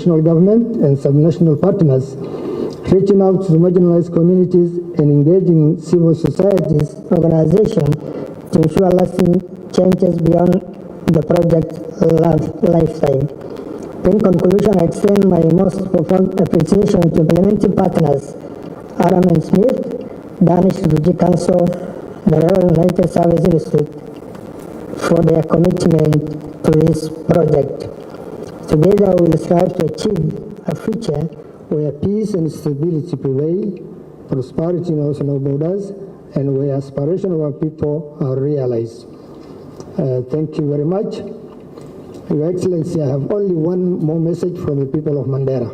national government and subnational partners, reaching out to marginalized communities and engaging civil societies organizations to ensure lasting changes beyond the project lifetime. In conclusion, I extend my most profound appreciation to implementing partners, Adam and Smith, Danish Refugee Council, the Royal United Service Institute, for their commitment to this project. Together we will strive to achieve a future where peace and stability prevail, prosperity knows no borders, and where aspirations of our people are realized. Thank you very much. Your Excellency, I have only one more message from the people of Mandera.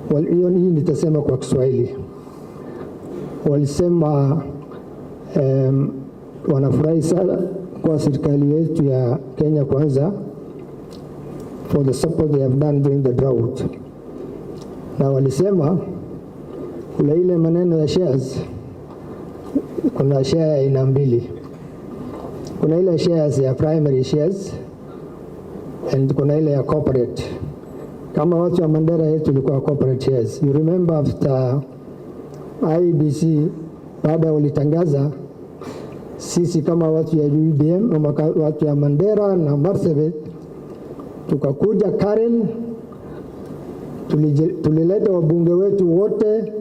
Hiyo hii nitasema kwa Kiswahili. Walisema wanafurahi sana kwa serikali yetu ya Kenya Kwanza for the support they have done during the drought. Na walisema ile maneno ya shares, kuna share aina mbili. Kuna ile shares ya primary shares and kuna ile ya corporate. Kama watu wa Mandera yetu tulikuwa corporate shares. You remember after IBC baada walitangaza, sisi kama watu ya UDM, watu ya Mandera na Marsabit, tukakuja Karen, tulileta wabunge wetu wote,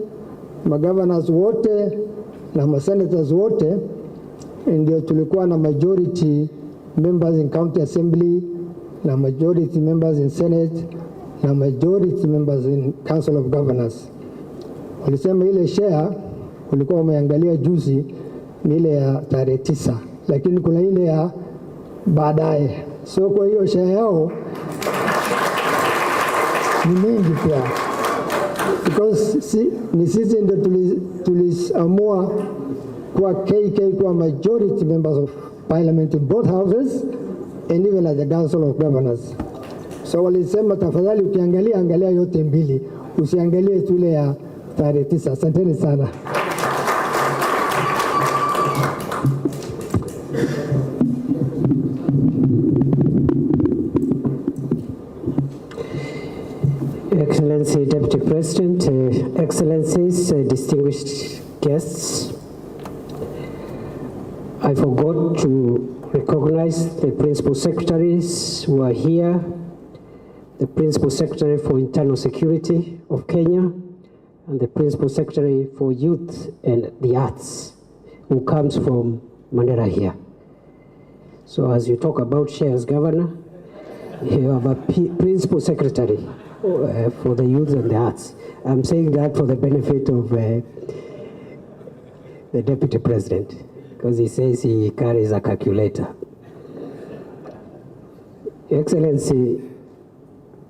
magovernors wote na masenators wote, ndio tulikuwa na majority members in county assembly na majority members in senate na majority members in council of governors. Walisema ile share ulikuwa umeangalia juzi ni ile ya tarehe 9, lakini kuna ile ya baadaye. So kwa hiyo share yao ni mingi pia, because ni sisi ndio tuliamua kwa KK kwa majority members of parliament in both houses and even at the council of governors. So walisema tafadhali ukiangalia angalia yote mbili, usiangalie tu ile ya tarehe 9. Asanteni sana. Excellency Deputy President, Excellencies, distinguished guests, I forgot to recognize the Principal Secretaries who are here, the Principal Secretary for Internal Security of Kenya, and the Principal Secretary for Youth and the Arts, who comes from Mandera here. So as you talk about shares, Governor, you have a Principal Secretary for the Youth and the Arts. I'm saying that for the benefit of the Deputy President, because he says he carries a calculator. Excellency,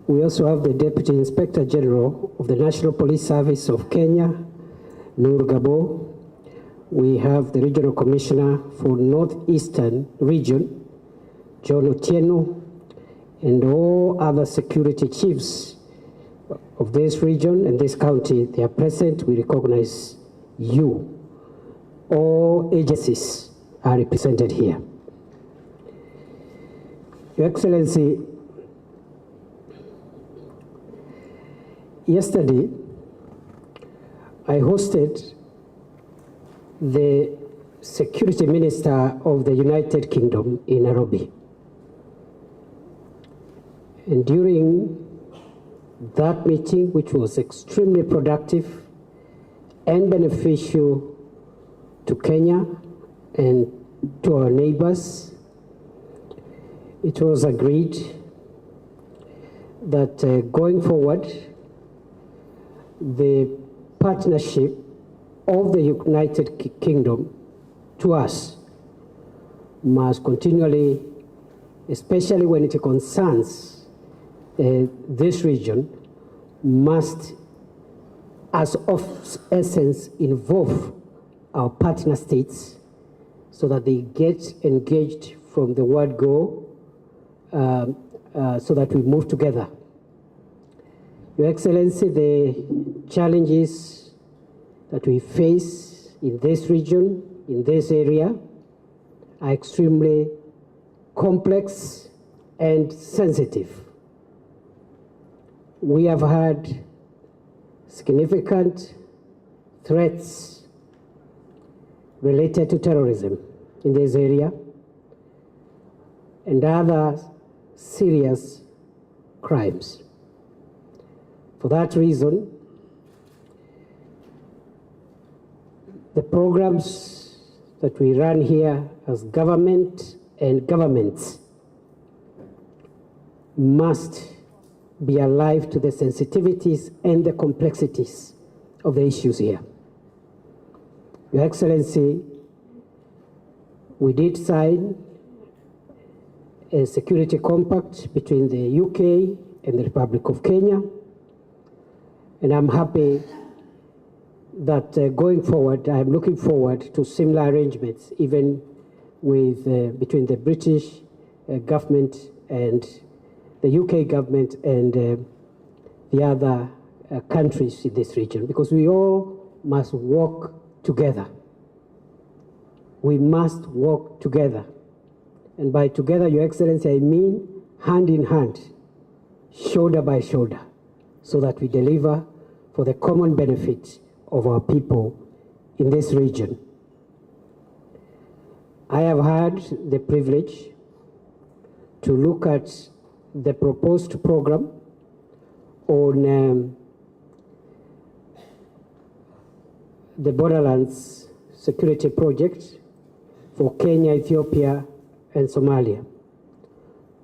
we also have the Deputy Inspector General of the National Police Service of Kenya, Nur Gabo. We have the Regional Commissioner for Northeastern Region, John Otieno, and all other security chiefs of this region and this county. They are present. We recognize you. All agencies are represented here. Your Excellency, yesterday I hosted the Security Minister of the United Kingdom in Nairobi. And during that meeting, which was extremely productive and beneficial to Kenya and to our neighbors, it was agreed that going forward, the partnership of the United Kingdom to us must continually, especially when it concerns this region, must, as of essence, involve our partner states so that they get engaged from the word go, so that we move together. Your Excellency, the challenges that we face in this region, in this area, are extremely complex and sensitive. we have had significant threats related to terrorism in this area and other serious crimes. For that reason, the programs that we run here as government and governments must be alive to the sensitivities and the complexities of the issues here. Your Excellency, we did sign a security compact between the UK and the Republic of Kenya, and I'm happy that going forward, I'm looking forward to similar arrangements, even with between the British government and the UK government and the other countries in this region, because we all must work together. We must work together. And by together, Your Excellency, I mean hand in hand, shoulder by shoulder, so that we deliver for the common benefit of our people in this region. I have had the privilege to look at the proposed program on the Borderlands security project for Kenya, Ethiopia, and Somalia.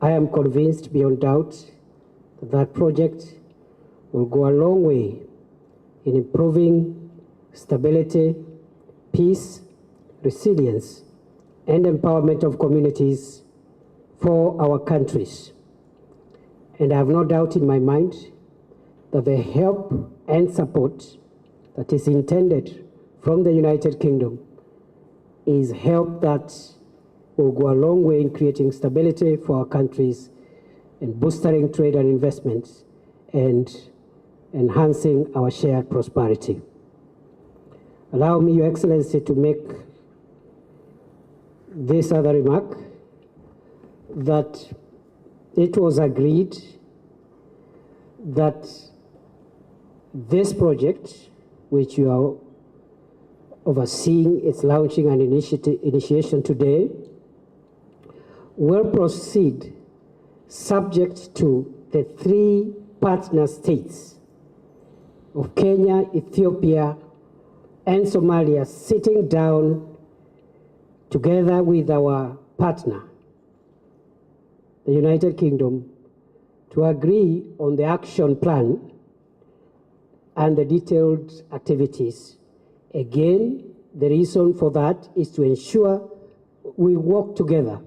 I am convinced beyond doubt that that project will go a long way in improving stability, peace, resilience, and empowerment of communities for our countries. And I have no doubt in my mind that the help and support that is intended from the United Kingdom is help that will go a long way in creating stability for our countries and boosting trade and investments and enhancing our shared prosperity. Allow me, Your Excellency, to make this other remark, that it was agreed that this project, which you are overseeing its launching and initiation today, will proceed subject to the three partner states of Kenya, Ethiopia, and Somalia sitting down together with our partner, the United Kingdom, to agree on the action plan and the detailed activities. Again, the reason for that is to ensure we work together.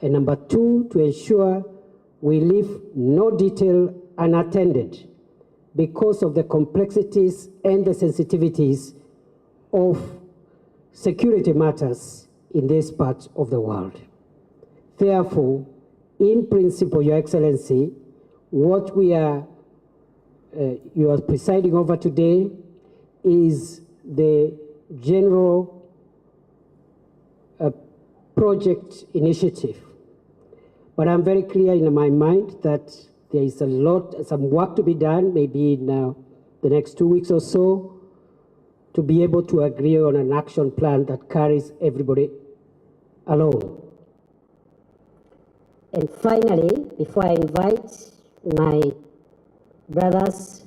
And number two, to ensure we leave no detail unattended because of the complexities and the sensitivities of security matters in this part of the world. Therefore, in principle, Your Excellency, what we are, you are presiding over today is the general project initiative. But I'm very clear in my mind that there is some work to be done, maybe in the next 2 weeks or so, to be able to agree on an action plan that carries everybody along. And finally, before I invite my brothers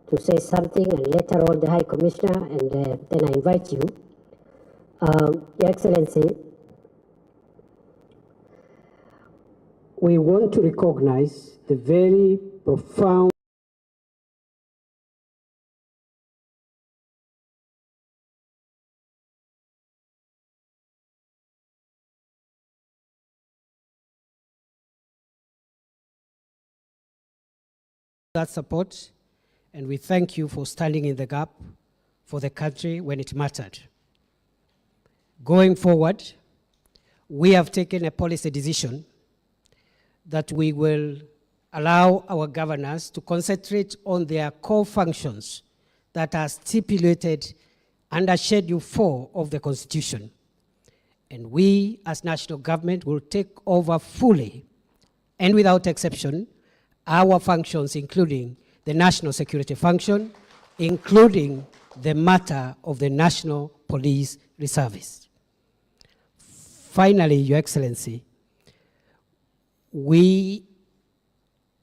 to say something, and later on the High Commissioner, and then I invite you, Your Excellency, we want to recognize the very profound that support, and we thank you for standing in the gap for the country when it mattered. Going forward, we have taken a policy decision that we will allow our governors to concentrate on their core functions that are stipulated under Schedule 4 of the Constitution. And we, as national government, will take over fully and without exception our functions, including the national security function, including the matter of the National Police Reservice. Finally, Your Excellency,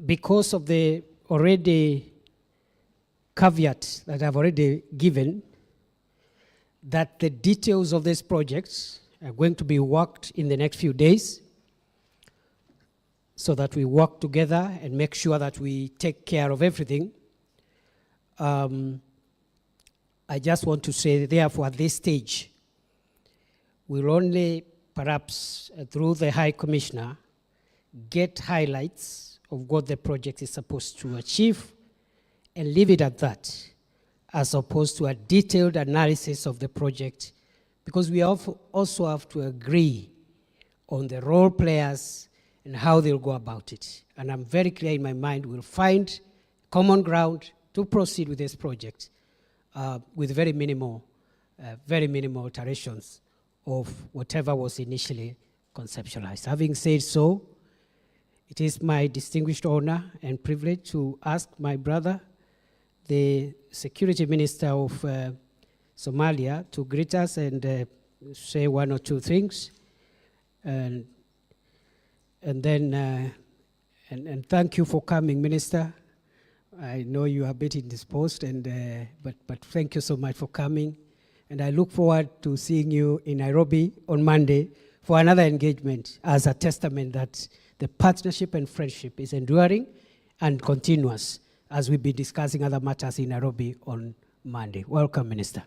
because of the already caveat that I've already given, that the details of this project are going to be worked in the next few days, so that we work together and make sure that we take care of everything. I just want to say, therefore, at this stage, we'll only, perhaps through the High Commissioner, get highlights of what the project is supposed to achieve and leave it at that, as opposed to a detailed analysis of the project, because we also have to agree on the role players and how they'll go about it. And I'm very clear in my mind we'll find common ground to proceed with this project with very minimal alterations of whatever was initially conceptualized. Having said so, it is my distinguished honor and privilege to ask my brother, the Security Minister of Somalia, to greet us and say one or two things. And then thank you for coming, Minister. I know you are a bit indisposed, but thank you so much for coming. And I look forward to seeing you in Nairobi on Monday for another engagement as a testament that the partnership and friendship is enduring and continuous, as we'll be discussing other matters in Nairobi on Monday. Welcome, Minister.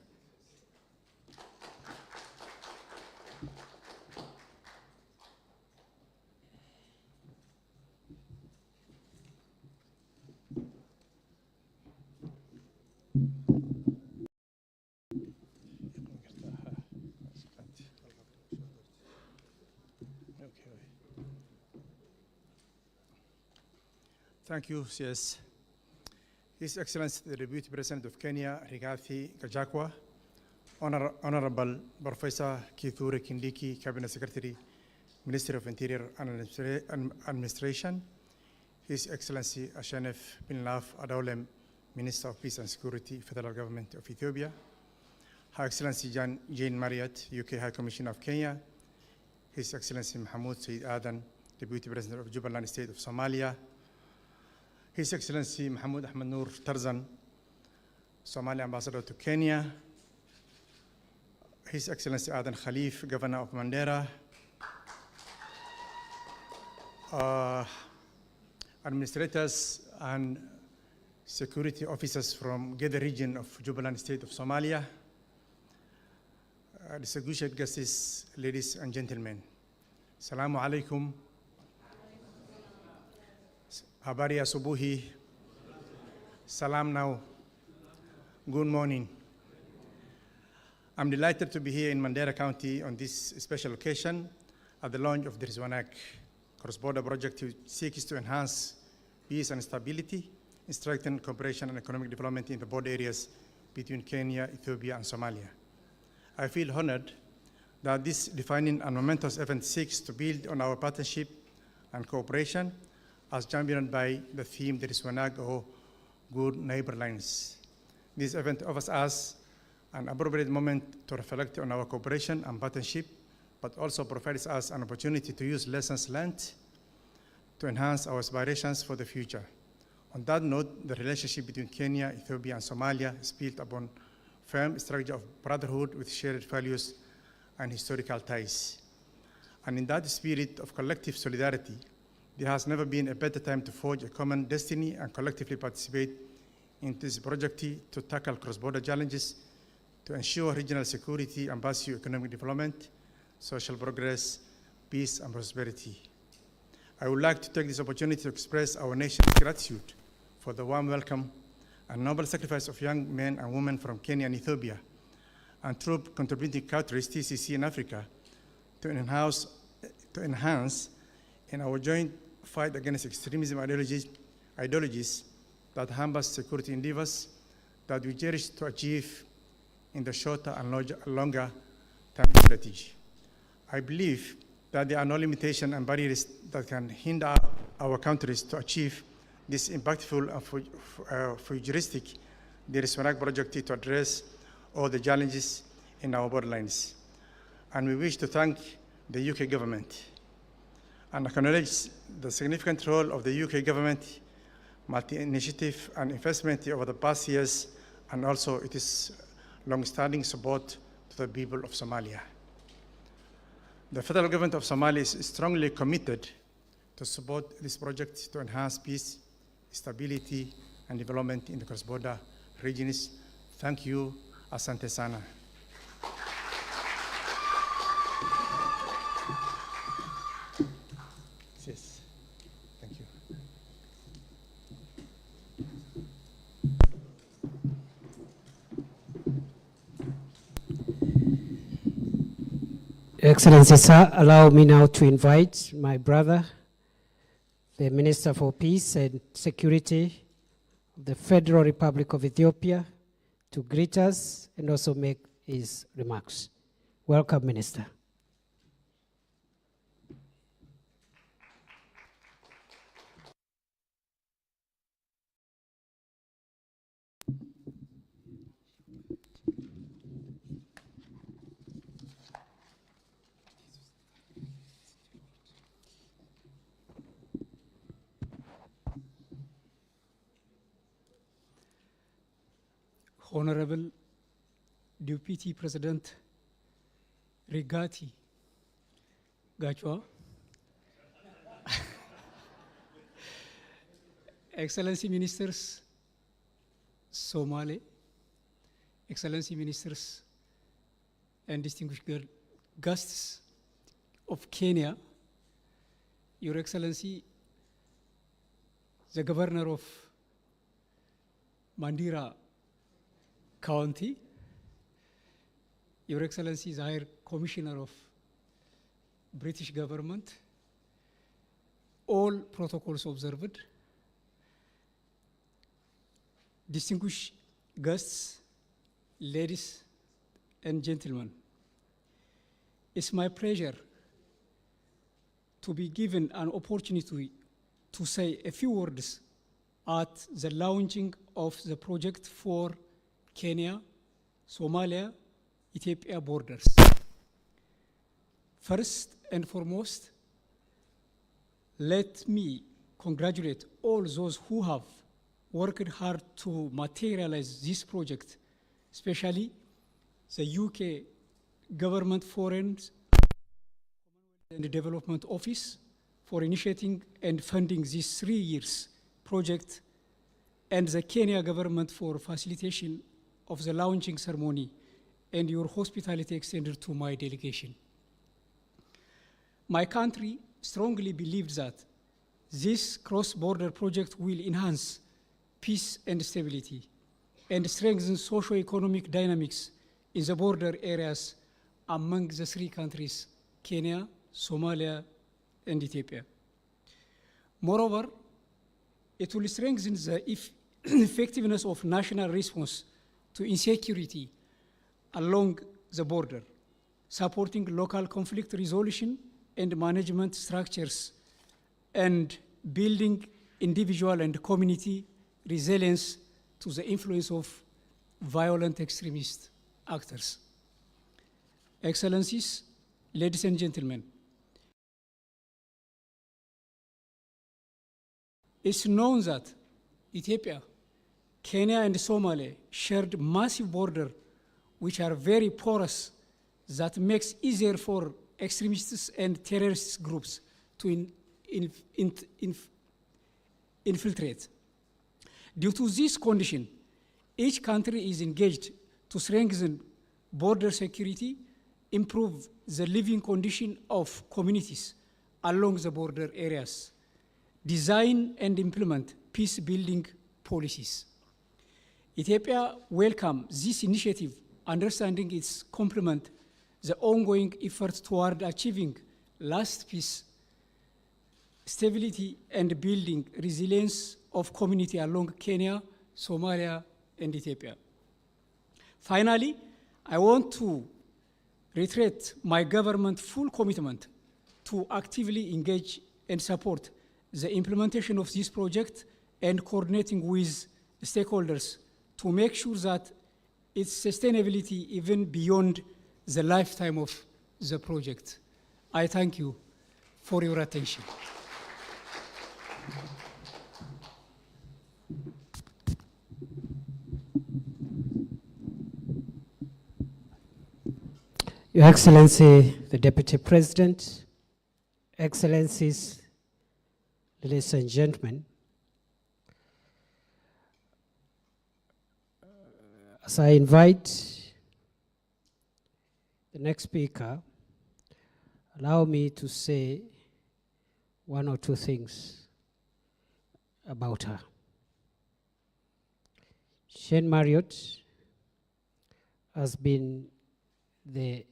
Thank you, CS. His Excellency the Deputy President of Kenya, Rigathi Gachagua, Honorable Professor Kithure Kindiki, Cabinet Secretary, Ministry of Interior and Administration, His Excellency Ashanef Binlaf Adolem, Minister of Peace and Security, Federal Government of Ethiopia, Her Excellency Jane Marriott, UK High Commissioner of Kenya, His Excellency Mahmoud Said Adan, Deputy President of Jubaland State of Somalia, His Excellency Mahmoud Ahmed Noor Tarzan, Somali Ambassador to Kenya, His Excellency Adan Khalif, Governor of Mandera, administrators and security officers from Gede region of Jubaland State of Somalia, distinguished guests, ladies and gentlemen. Assalamu alaikum. Habari asubuhi. Salam now. Good morning. I'm delighted to be here in Mandera County on this special occasion at the launch of the Rizwanak cross-border project which seeks to enhance peace and stability, and strengthen cooperation and economic development in the border areas between Kenya, Ethiopia, and Somalia. I feel honored that this defining and momentous event seeks to build on our partnership and cooperation as championed by the theme that is Rizwanak, or Good Neighbor Lines. This event offers us an appropriate moment to reflect on our cooperation and partnership, but also provides us an opportunity to use lessons learned to enhance our aspirations for the future. On that note, the relationship between Kenya, Ethiopia, and Somalia is built upon firm structure of brotherhood with shared values and historical ties. And in that spirit of collective solidarity, there has never been a better time to forge a common destiny and collectively participate in this project to tackle cross-border challenges, to ensure regional security and pursue economic development, social progress, peace, and prosperity. I would like to take this opportunity to express our nation's gratitude for the warm welcome and noble sacrifice of young men and women from Kenya and Ethiopia, and troop contributing countries, TCC in Africa, to enhance in our joint fight against extremism ideologies that hamper security endeavors that we cherish to achieve in the shorter and longer term strategy. I believe that there are no limitations and barriers that can hinder our countries to achieve this impactful and futuristic Diriswanak project to address all the challenges in our borderlands. And we wish to thank the UK government and acknowledge the significant role of the UK government, multi-initiative and investment over the past years, and also its long-standing support to the people of Somalia. The federal government of Somalia is strongly committed to support this project to enhance peace, stability, and development in the cross-border regions. Thank you. Asante sana. Yes. Thank you. Excellency, sir, allow me now to invite my brother, the Minister for Peace and Security of the Federal Republic of Ethiopia, to greet us and also make his remarks. Welcome, Minister. Honorable Deputy President Rigati Gachagua, Excellency Ministers Somali, Excellency Ministers and distinguished guests of Kenya, Your Excellency, the Governor of Mandera County, Your Excellency, the High Commissioner of British Government, all protocols observed, distinguished guests, ladies and gentlemen, it's my pleasure to be given an opportunity to say a few words at the launching of the project for Kenya, Somalia, Ethiopia borders. First and foremost, let me congratulate all those who have worked hard to materialize this project, especially the UK Government Foreign and Development Office for initiating and funding this 3 years project, and the Kenya government for facilitation of the launching ceremony and your hospitality extended to my delegation. My country strongly believes that this cross-border project will enhance peace and stability and strengthen socio-economic dynamics in the border areas among the 3 countries, Kenya, Somalia, and Ethiopia. Moreover, it will strengthen the effectiveness of national response to insecurity along the border, supporting local conflict resolution and management structures, and building individual and community resilience to the influence of violent extremist actors. Excellencies, ladies and gentlemen, it's known that Ethiopia, Kenya, and Somalia shared massive border which are very porous, that makes easier for extremists and terrorist groups to infiltrate. Due to this condition, each country is engaged to strengthen border security, improve the living condition of communities along the border areas, design and implement peace-building policies. Ethiopia welcomes this initiative, understanding its complement the ongoing effort toward achieving lasting peace, stability, and building resilience of community along Kenya, Somalia, and Ethiopia. Finally, I want to reiterate my government's full commitment to actively engage and support the implementation of this project and coordinating with stakeholders to make sure that its sustainability even beyond the lifetime of the project. I thank you for your attention. Your Excellency, the Deputy President, Excellencies, ladies and gentlemen, as I invite the next speaker, allow me to say one or two things about her. Shane Marriott has been the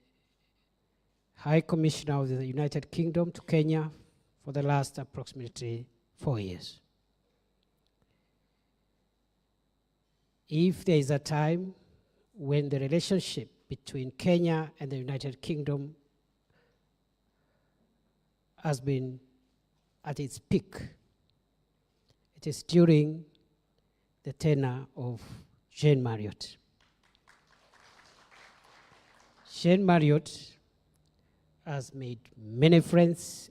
High Commissioner of the United Kingdom to Kenya for the last approximately 4 years. If there is a time when the relationship between Kenya and the United Kingdom has been at its peak, it is during the tenure of Shane Marriott. Shane Marriott has made many friends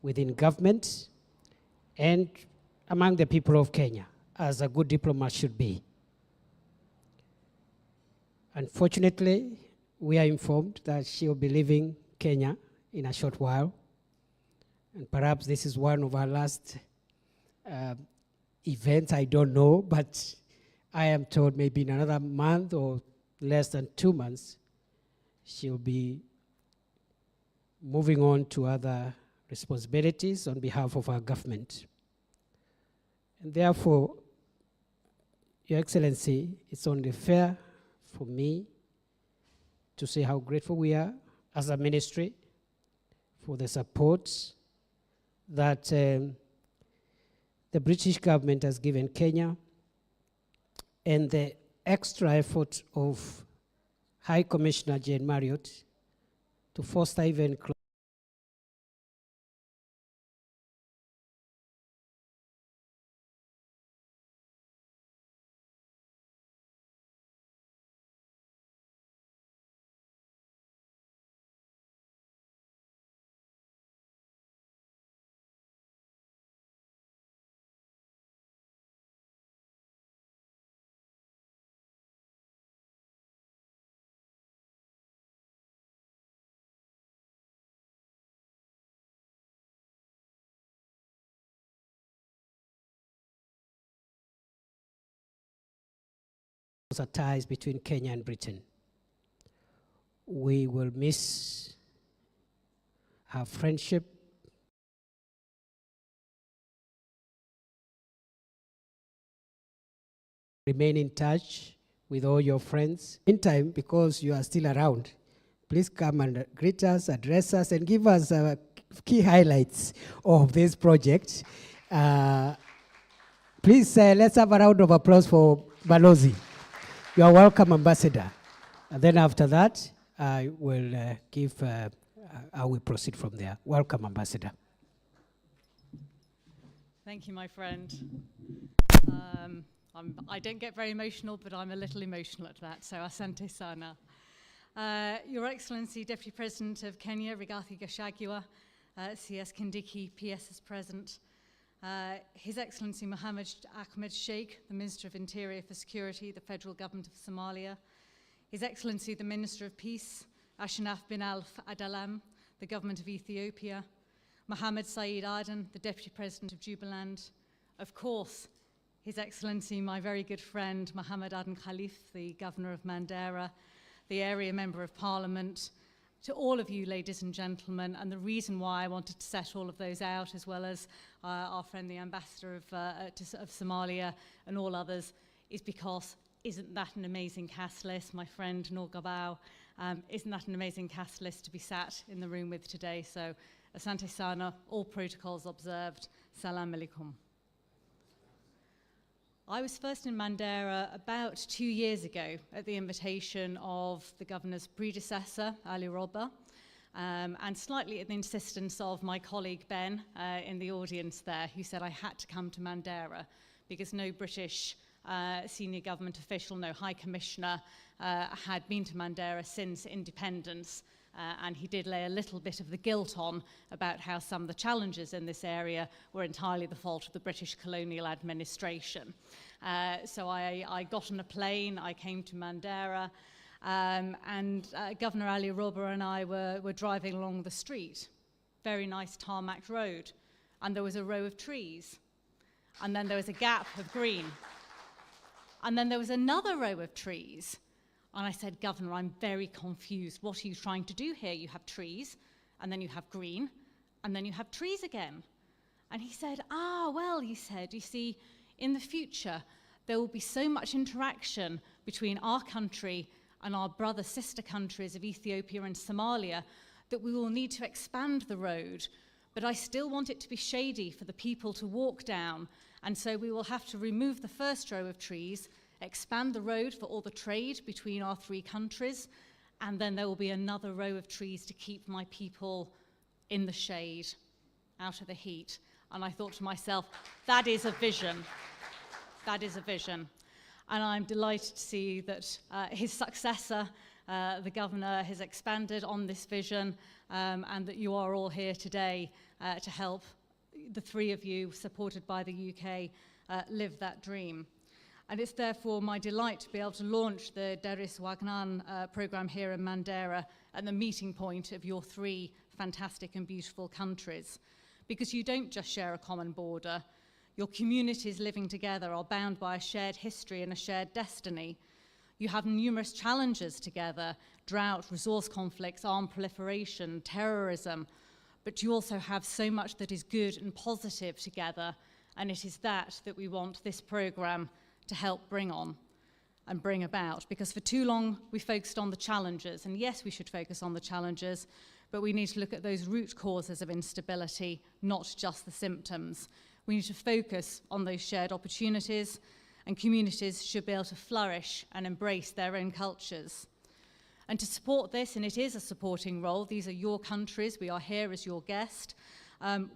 within government and among the people of Kenya, as a good diplomat should be. Unfortunately, we are informed that she will be leaving Kenya in a short while, and perhaps this is one of our last events, I don't know, but I am told maybe in another month or less than 2 months, she'll be moving on to other responsibilities on behalf of our government. And therefore, Your Excellency, it's only fair for me to say how grateful we are as a ministry for the support that the British government has given Kenya and the extra effort of High Commissioner Jane Marriott to foster even closer ties between Kenya and Britain. We will miss her friendship, remain in touch with all your friends. Meantime, because you are still around, please come and greet us, address us, and give us key highlights of this project. Please, let's have a round of applause for Balozi. You are welcome, Ambassador. And then after that, I will I will proceed from there. Welcome, Ambassador. Thank you, my friend. I don't get very emotional, but I'm a little emotional at that, so asante sana. Your Excellency, Deputy President of Kenya, Rigathi Gachagua, CS Kindiki, PS is present. His Excellency Mohammed Ahmed Sheikh, the Minister of Interior for Security, the Federal Government of Somalia. His Excellency, the Minister of Peace, Ashanaf bin Adalam, the Government of Ethiopia. Mohammed Saeed Aden, the Deputy President of Jubaland. Of course, His Excellency, my very good friend, Mohammed Aden Khalif, the Governor of Mandera, the Area Member of Parliament, to all of you, ladies and gentlemen, and the reason why I wanted to set all of those out, as well as our friend, the Ambassador of Somalia, and all others, is because isn't that an amazing cast list, my friend Noor Gabao? Isn't that an amazing cast list to be sat in the room with today? So, asante sana, all protocols observed. Salam alaikum. I was first in Mandera about 2 years ago at the invitation of the governor's predecessor, Ali Roba, and slightly at the insistence of my colleague Ben in the audience there, who said I had to come to Mandera because no British senior government official, no High Commissioner had been to Mandera since independence. And he did lay a little bit of the guilt on about how some of the challenges in this area were entirely the fault of the British colonial administration. So I got on a plane, I came to Mandera, and Governor Ali Roba and I were driving along the street, very nice tarmac road, and there was a row of trees, and then there was a gap of green, and then there was another row of trees. And I said, Governor, I'm very confused. What are you trying to do here? You have trees, and then you have green, and then you have trees again. And he said, well, he said, you see, in the future, there will be so much interaction between our country and our brother-sister countries of Ethiopia and Somalia that we will need to expand the road. But I still want it to be shady for the people to walk down. And so we will have to remove the first row of trees, expand the road for all the trade between our three countries, and then there will be another row of trees to keep my people in the shade, out of the heat. And I thought to myself, that is a vision. That is a vision. And I'm delighted to see that his successor, the governor, has expanded on this vision, and that you are all here today to help the three of you, supported by the UK, live that dream. And it's therefore my delight to be able to launch the Deris Wagnan program here in Mandera at the meeting point of your three fantastic and beautiful countries. Because you don't just share a common border, your communities living together are bound by a shared history and a shared destiny. You have numerous challenges together: drought, resource conflicts, armed proliferation, terrorism. But you also have so much that is good and positive together, and it is that we want this program to help bring on and bring about. Because for too long we focused on the challenges, and yes, we should focus on the challenges, but we need to look at those root causes of instability, not just the symptoms. We need to focus on those shared opportunities, and communities should be able to flourish and embrace their own cultures. And to support this, and it is a supporting role, these are your countries, we are here as your guest,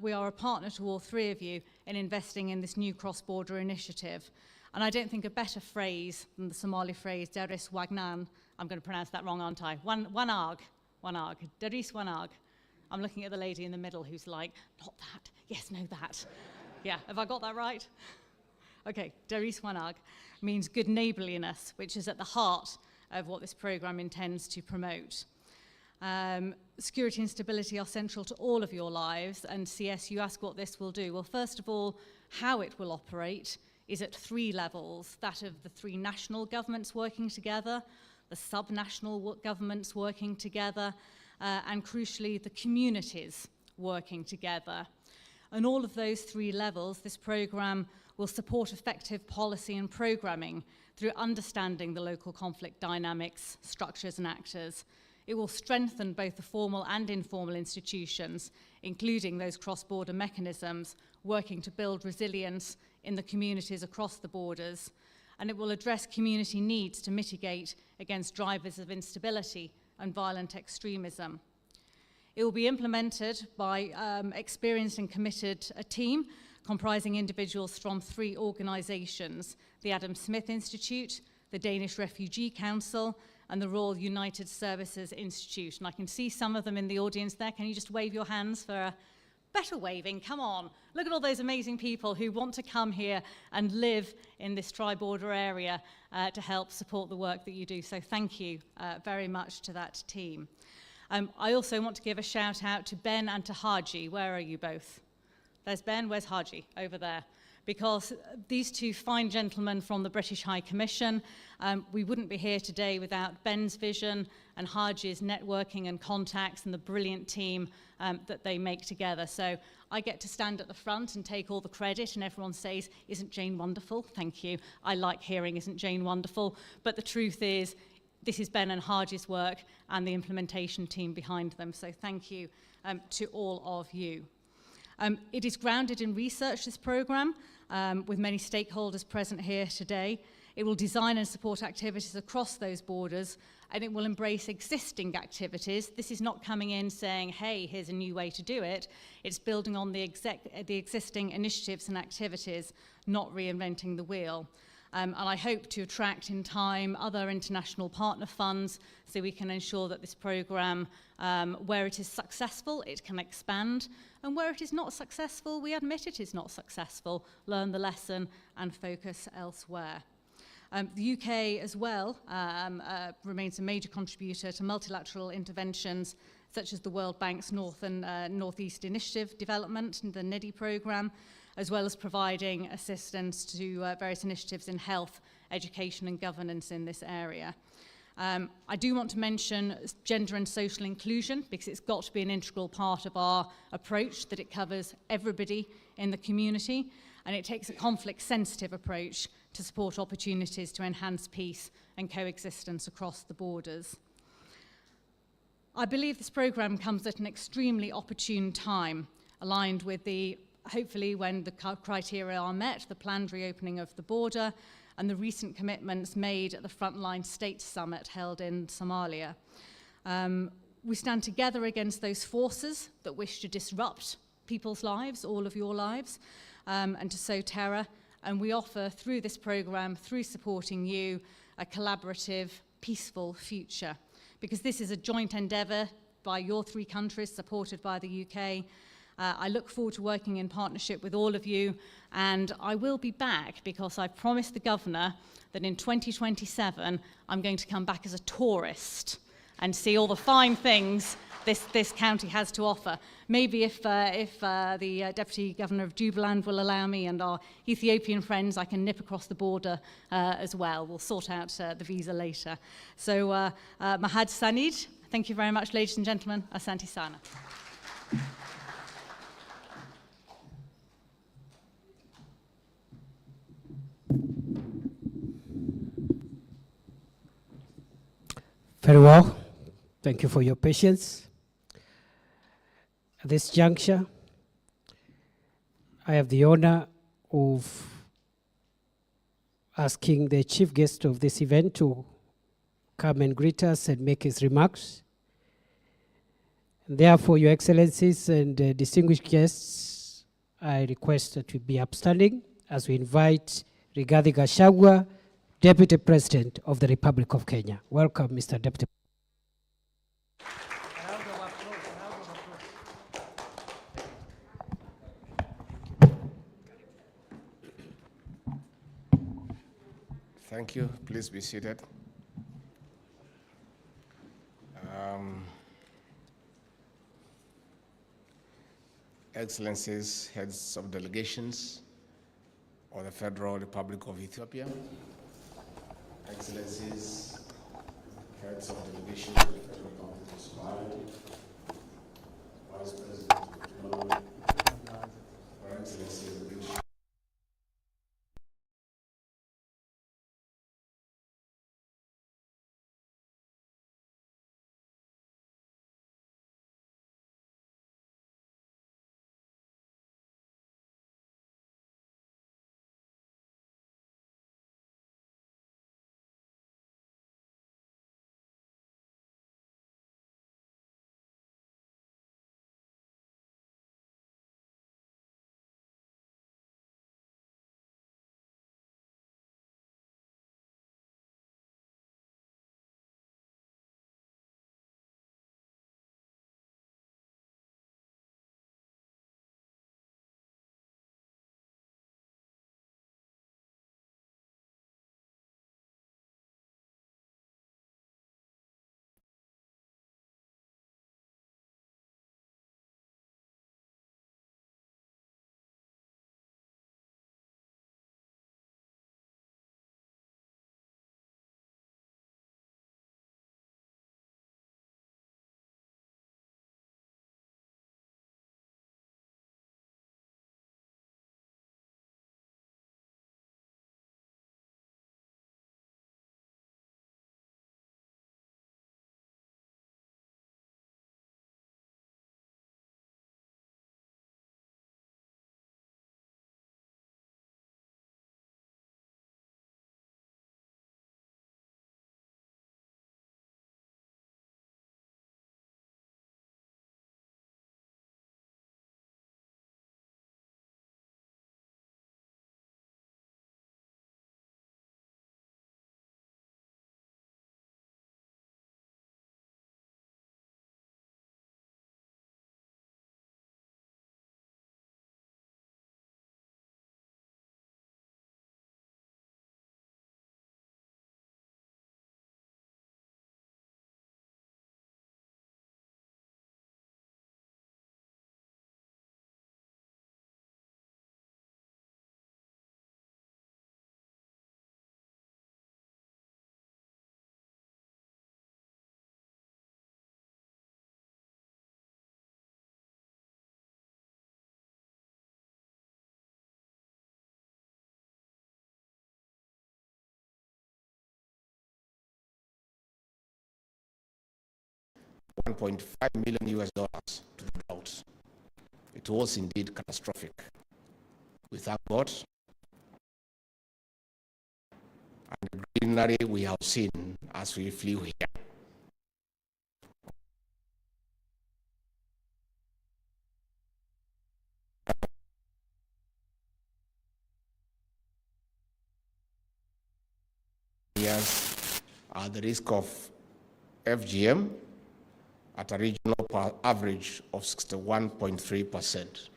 we are a partner to all three of you in investing in this new cross-border initiative. And I don't think a better phrase than the Somali phrase, Deris Wagnan, I'm going to pronounce that wrong, aren't I? Wanag, Deris Wanag. I'm looking at the lady in the middle who's like, not that, yes, no, that. Yeah, have I got that right? Okay, Deris Wanag means good neighbourliness, which is at the heart of what this programme intends to promote. Security and stability are central to all of your lives, and CS, you ask what this will do. Well, first of all, how it will operate is at three levels: that of the three national governments working together, the sub-national governments working together, and crucially, the communities working together. On all of those three levels, this programme will support effective policy and programming through understanding the local conflict dynamics, structures and actors. It will strengthen both the formal and informal institutions, including those cross-border mechanisms, working to build resilience in the communities across the borders. And it will address community needs to mitigate against drivers of instability and violent extremism. It will be implemented by experienced and committed a team comprising individuals from three organisations: the Adam Smith Institute, the Danish Refugee Council, and the Royal United Services Institute. And I can see some of them in the audience there. Can you just wave your hands for a better waving? Come on. Look at all those amazing people who want to come here and live in this tri-border area to help support the work that you do. So thank you very much to that team. I also want to give a shout out to Ben and to Haji. Where are you both? There's Ben, where's Haji? Over there. Because these two fine gentlemen from the British High Commission, we wouldn't be here today without Ben's vision and Haji's networking and contacts and the brilliant team that they make together. So I get to stand at the front and take all the credit, and everyone says, "Isn't Jane wonderful?" Thank you. I like hearing, "Isn't Jane wonderful?" But the truth is, this is Ben and Haji's work and the implementation team behind them. So thank you to all of you. It is grounded in research, this programme, with many stakeholders present here today. It will design and support activities across those borders, and it will embrace existing activities. This is not coming in saying, hey, here's a new way to do it. It's building on the existing initiatives and activities, not reinventing the wheel. And I hope to attract in time other international partner funds so we can ensure that this programme, where it is successful, it can expand. And where it is not successful, we admit it is not successful, learn the lesson and focus elsewhere. The UK as well remains a major contributor to multilateral interventions such as the World Bank's North and Northeast Initiative Development, the NIDI programme, as well as providing assistance to various initiatives in health, education and governance in this area. I do want to mention gender and social inclusion because it's got to be an integral part of our approach, that it covers everybody in the community, and it takes a conflict-sensitive approach to support opportunities to enhance peace and coexistence across the borders. I believe this programme comes at an extremely opportune time, aligned with the, hopefully when the criteria are met, the planned reopening of the border and the recent commitments made at the Frontline States Summit held in Somalia. We stand together against those forces that wish to disrupt people's lives, all of your lives, and to sow terror. And we offer, through this programme, through supporting you, a collaborative, peaceful future. Because this is a joint endeavour by your three countries, supported by the UK. I look forward to working in partnership with all of you, and I will be back because I promised the Governor that in 2027 I'm going to come back as a tourist and see all the fine things this county has to offer. Maybe if the Deputy Governor of Jubaland will allow me and our Ethiopian friends, I can nip across the border as well. We'll sort out the visa later. So Mahad Sanid, thank you very much, ladies and gentlemen. Asante Sana. Very well. Thank you for your patience. At this juncture, I have the honor of asking the chief guest of this event to come and greet us and make his remarks. And therefore, Your Excellencies and distinguished guests, I request that you be upstanding as we invite Rigathi Gachagua, Deputy President of the Republic of Kenya. Welcome, Mr. Deputy. Thank you. Please be seated. Excellencies, heads of delegations of the Federal Republic of Ethiopia, Excellencies, heads of delegations of the Federal Republic of Somalia, Vice President of Nairobi, Your Excellency of the British 1.5 million US dollars to the drought. It was indeed catastrophic. We thank God, and the greenery we have seen as we flew here. Years at the risk of FGM at a regional average of 61.3%.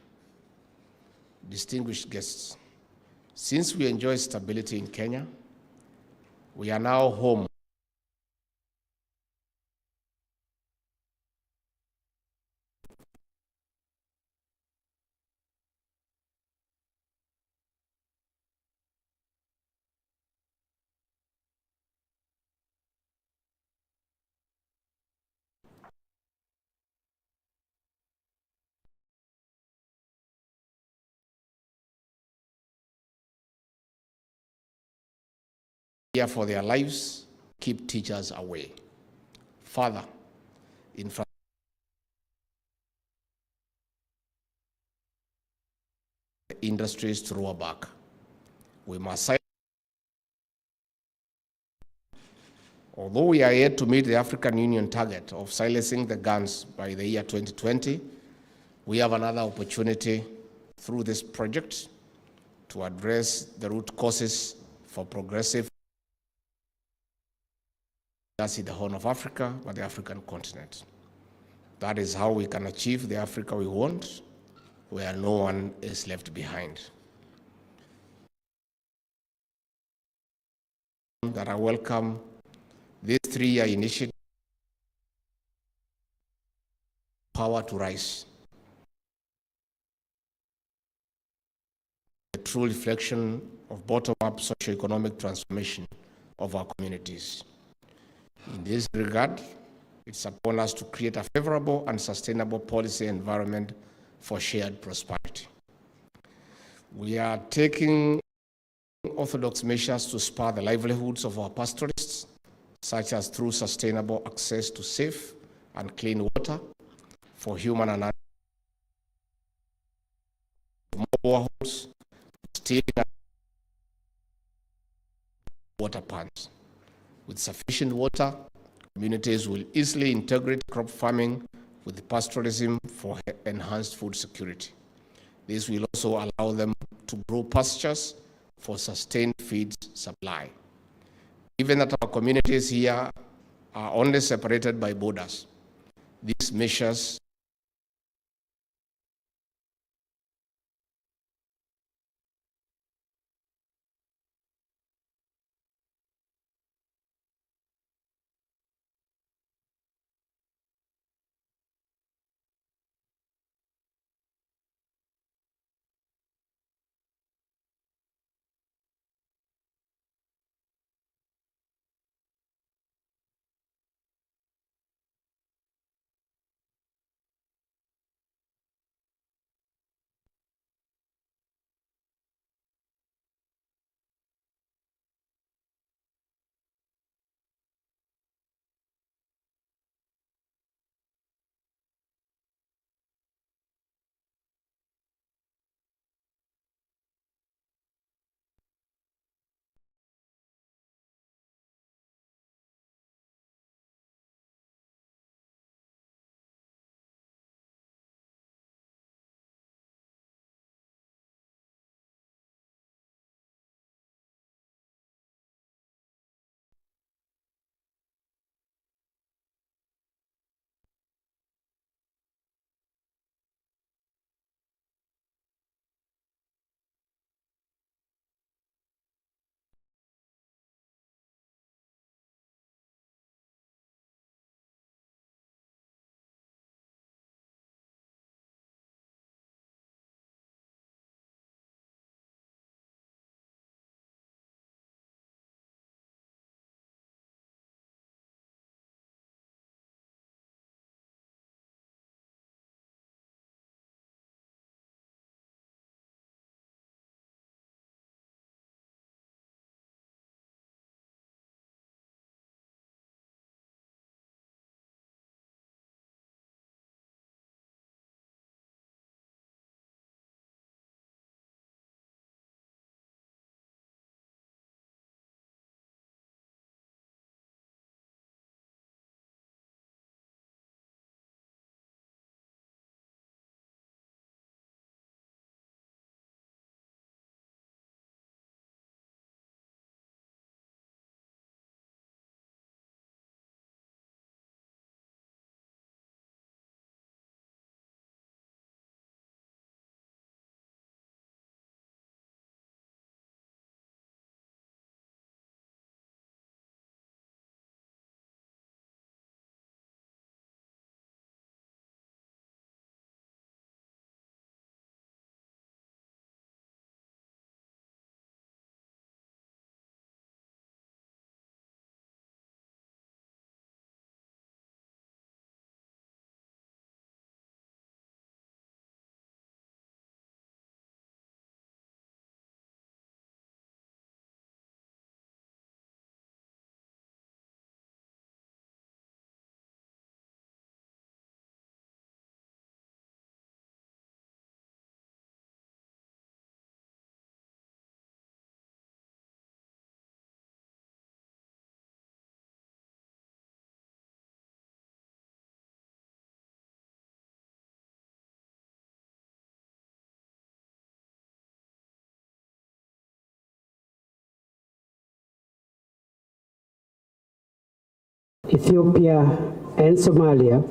Distinguished guests, since we enjoy stability in Kenya, we are now home here for their lives, keep teachers away. Further, industries to roar back. We must, although we are yet to meet the African Union target of silencing the guns by the year 2020, we have another opportunity through this project to address the root causes for progressive in the Horn of Africa, but the African continent. That is how we can achieve the Africa we want, where no one is left behind. That I welcome this 3-year initiative, Power to Rise, a true reflection of bottom-up socio-economic transformation of our communities. In this regard, it's upon us to create a favorable and sustainable policy environment for shared prosperity. We are taking orthodox measures to spur the livelihoods of our pastoralists, such as through sustainable access to safe and clean water for human and animal homes, stealing water pans. With sufficient water, communities will easily integrate crop farming with pastoralism for enhanced food security. This will also allow them to grow pastures for sustained feed supply. Given that our communities here are only separated by borders, these measures Ethiopia, and Somalia